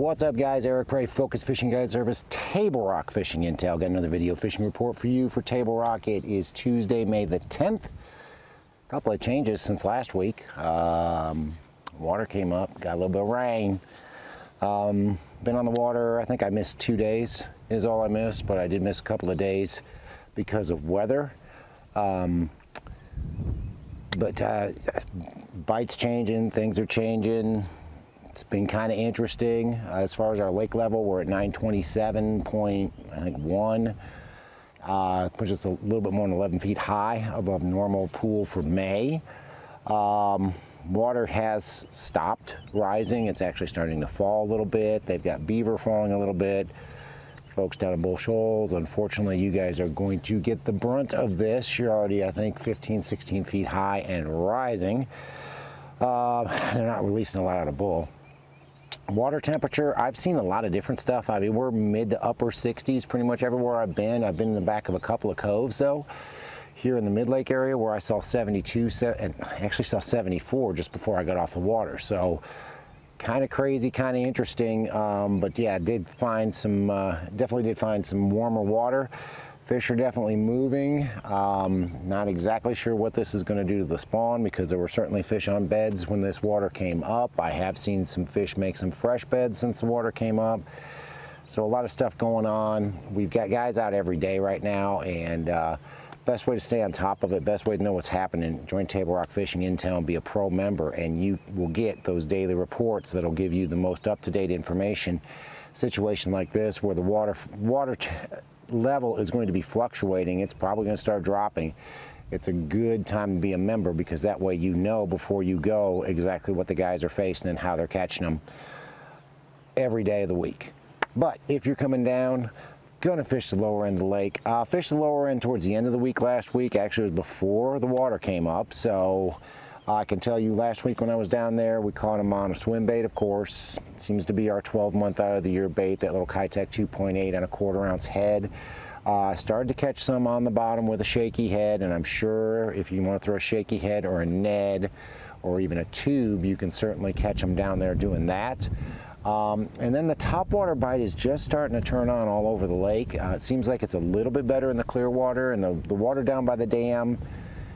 What's up, guys? Eric Prey, Focus Fishing Guide Service, Table Rock Fishing Intel. Got another video fishing report for you for Table Rock. It is Tuesday, May the 10th. A couple of changes since last week. Water came up, got a little bit of rain. Been on the water, I think I missed 2 days is all I missed, but I did miss a couple of days because of weather. Bites changing, things are changing. It's been kind of interesting. As far as our lake level, we're at 927.1, which is a little bit more than 11 feet high above normal pool for May. Water has stopped rising. It's actually starting to fall a little bit. They've got beaver falling a little bit. Folks down in Shoals, unfortunately, you guys are going to get the brunt of this. You're already, I think, 15, 16 feet high and rising. They're not releasing a lot out of bull. Water temperature, I've seen a lot of different stuff. I mean, we're mid to upper 60s pretty much everywhere I've been. I've been in the back of a couple of coves, though. Here in the mid-lake area where I saw 72, and I actually saw 74 just before I got off the water. So kind of crazy, kind of interesting. But yeah, did find some, definitely did find some warmer water. Fish are definitely moving. Not exactly sure what this is going to do to the spawn, because there were certainly fish on beds when this water came up. I have seen some fish make some fresh beds since the water came up. So a lot of stuff going on. We've got guys out every day right now, and best way to stay on top of it, best way to know what's happening, join Table Rock Fishing Intel and be a pro member, and you will get those daily reports that'll give you the most up-to-date information. Situation like this where the water level is going to be fluctuating, it's probably going to start dropping. It's a good time to be a member, because that way you know before you go exactly what the guys are facing and how they're catching them every day of the week. But if you're coming down, gonna fish the lower end of the lake. Fished the lower end towards the end of the week last week. Actually, it was before the water came up. So I can tell you last week when I was down there, we caught them on a swim bait, of course. It seems to be our 12-month out of the year bait, that little Kitech 2.8 on a 1/4 ounce head. Started to catch some on the bottom with a shaky head, and I'm sure if you want to throw a shaky head or a Ned or even a tube, you can certainly catch them down there doing that. And then the topwater bite is just starting to turn on all over the lake. It seems like it's a little bit better in the clear water, and the water down by the dam,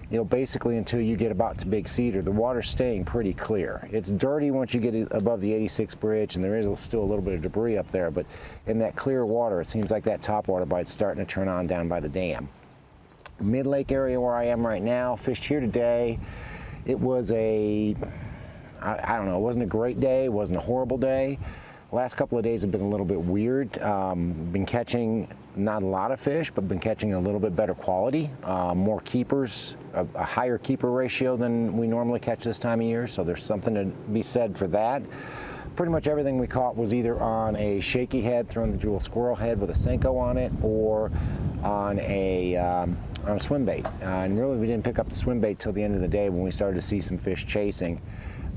you know, basically until you get about to Big Cedar, the water's staying pretty clear. It's dirty once you get above the 86 bridge, and there is still a little bit of debris up there, but in that clear water, it seems like that topwater bite's starting to turn on down by the dam. Mid-lake area where I am right now, fished here today. It was I don't know, it wasn't a great day, it wasn't a horrible day. Last couple of days have been a little bit weird. Been catching not a lot of fish, but been catching a little bit better quality. More keepers, a higher keeper ratio than we normally catch this time of year, so there's something to be said for that. Pretty much everything we caught was either on a shaky head, thrown the jewel squirrel head with a Senko on it, or on a swim bait. And really we didn't pick up the swim bait till the end of the day when we started to see some fish chasing.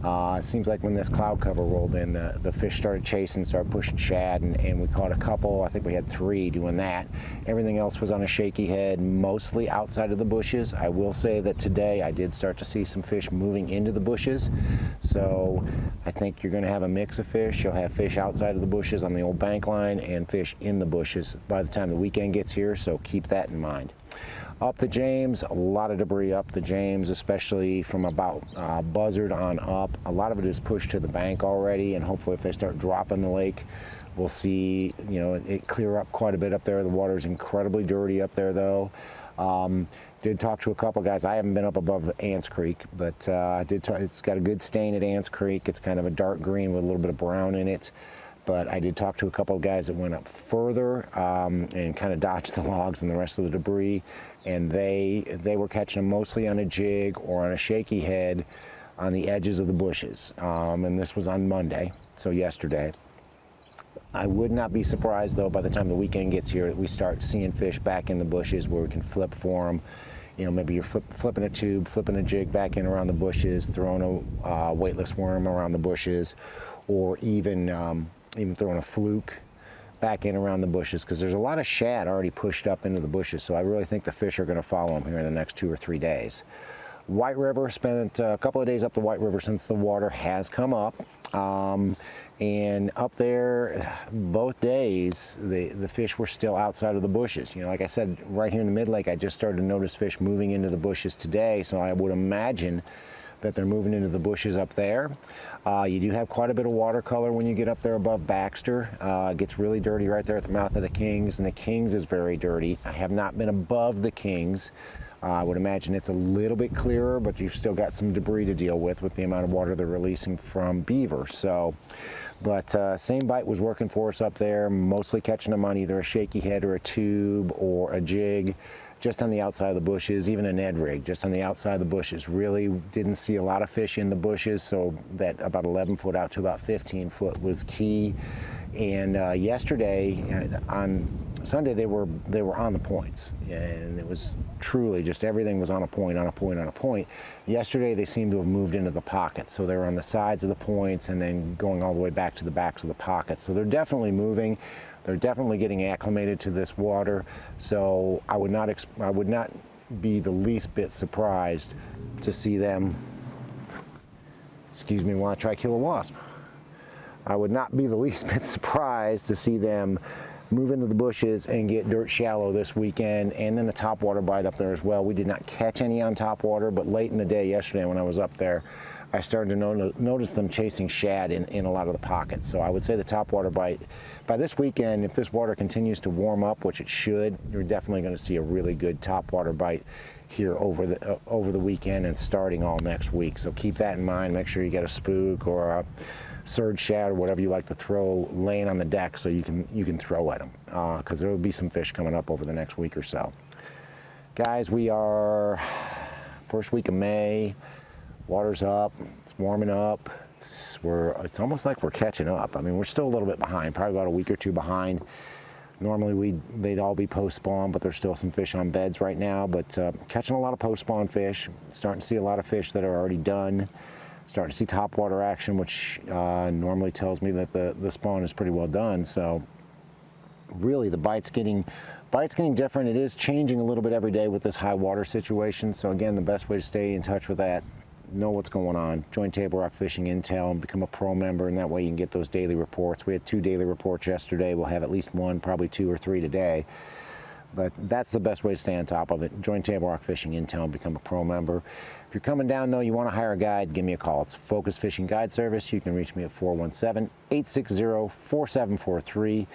It seems like when this cloud cover rolled in, the fish started chasing, started pushing shad, and we caught a couple. I think we had 3 doing that. Everything else was on a shaky head, mostly outside of the bushes. I will say that today I did start to see some fish moving into the bushes. So I think you're going to have a mix of fish. You'll have fish outside of the bushes on the old bank line and fish in the bushes by the time the weekend gets here, so keep that in mind. Up the James, a lot of debris up the James, especially from about Buzzard on up. A lot of it is pushed to the bank already, and hopefully if they start dropping the lake, we'll see, you know, it clear up quite a bit up there. The water's incredibly dirty up there, though. Did talk to a couple guys. I haven't been up above Ants Creek, but I did talk. It's got a good stain at Ants Creek. It's kind of a dark green with a little bit of brown in it. But I did talk to a couple of guys that went up further and kind of dodged the logs and the rest of the debris, and they were catching them mostly on a jig or on a shaky head on the edges of the bushes. And this was on Monday, so yesterday. I would not be surprised, though, by the time the weekend gets here, that we start seeing fish back in the bushes where we can flip for them. You know, maybe you're flipping a tube, flipping a jig back in around the bushes, throwing a weightless worm around the bushes, or even throwing a fluke back in around the bushes, because there's a lot of shad already pushed up into the bushes. So I really think the fish are going to follow them here in the next 2 or 3 days. White River, spent a couple of days up the White River since the water has come up. And up there, both days, the fish were still outside of the bushes. You know, like I said, right here in the mid-lake, I just started to notice fish moving into the bushes today, so I would imagine that they're moving into the bushes up there. You do have quite a bit of watercolor when you get up there above Baxter. It gets really dirty right there at the mouth of the Kings, and the Kings is very dirty. I have not been above the Kings. I would imagine it's a little bit clearer, but you've still got some debris to deal with the amount of water they're releasing from beaver. So, but same bite was working for us up there, mostly catching them on either a shaky head or a tube or a jig, just on the outside of the bushes, even a Ned rig, just on the outside of the bushes. Really didn't see a lot of fish in the bushes, so that about 11 foot out to about 15 foot was key. And yesterday, on Sunday, they were on the points, and it was truly just everything was on a point, on a point, on a point. Yesterday, they seemed to have moved into the pockets, so they were on the sides of the points and then going all the way back to the backs of the pockets. So they're definitely moving. They're definitely getting acclimated to this water. So I would not be the least bit surprised to see them, excuse me, while I try to kill a wasp. I would not be the least bit surprised to see them move into the bushes and get dirt shallow this weekend, and then the topwater bite up there as well. We did not catch any on topwater, but late in the day yesterday when I was up there, I started to notice them chasing shad in a lot of the pockets. So I would say the topwater bite, by this weekend, if this water continues to warm up, which it should, you're definitely going to see a really good topwater bite here over the weekend and starting all next week. So keep that in mind. Make sure you get a spook or a surge shad or whatever you like to throw laying on the deck so you can throw at them, because there will be some fish coming up over the next week or so. Guys, we are first week of May. Water's up, it's warming up. It's almost like we're catching up. I mean, we're still a little bit behind, probably about a week or two behind. Normally they'd all be post-spawn, but there's still some fish on beds right now. But catching a lot of post-spawn fish, starting to see a lot of fish that are already done. Starting to see topwater action, which normally tells me that the spawn is pretty well done. So really the bite's getting different. It is changing a little bit every day with this high water situation. So again, the best way to stay in touch with that, know what's going on, join Table Rock Fishing Intel and become a pro member, and that way you can get those daily reports. We had 2 daily reports yesterday. We'll have at least 1, probably 2 or 3 today. But that's the best way to stay on top of it. Join Table Rock Fishing Intel and become a pro member. If you're coming down though, you want to hire a guide, give me a call. It's Focus Fishing Guide Service. You can reach me at 417-860-4743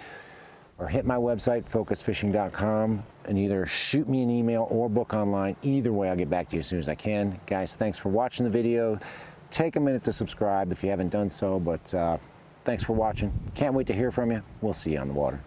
or hit my website, focusfishing.com, and either shoot me an email or book online. Either way, I'll get back to you as soon as I can. Guys, thanks for watching the video. Take a minute to subscribe if you haven't done so, but thanks for watching. Can't wait to hear from you. We'll see you on the water.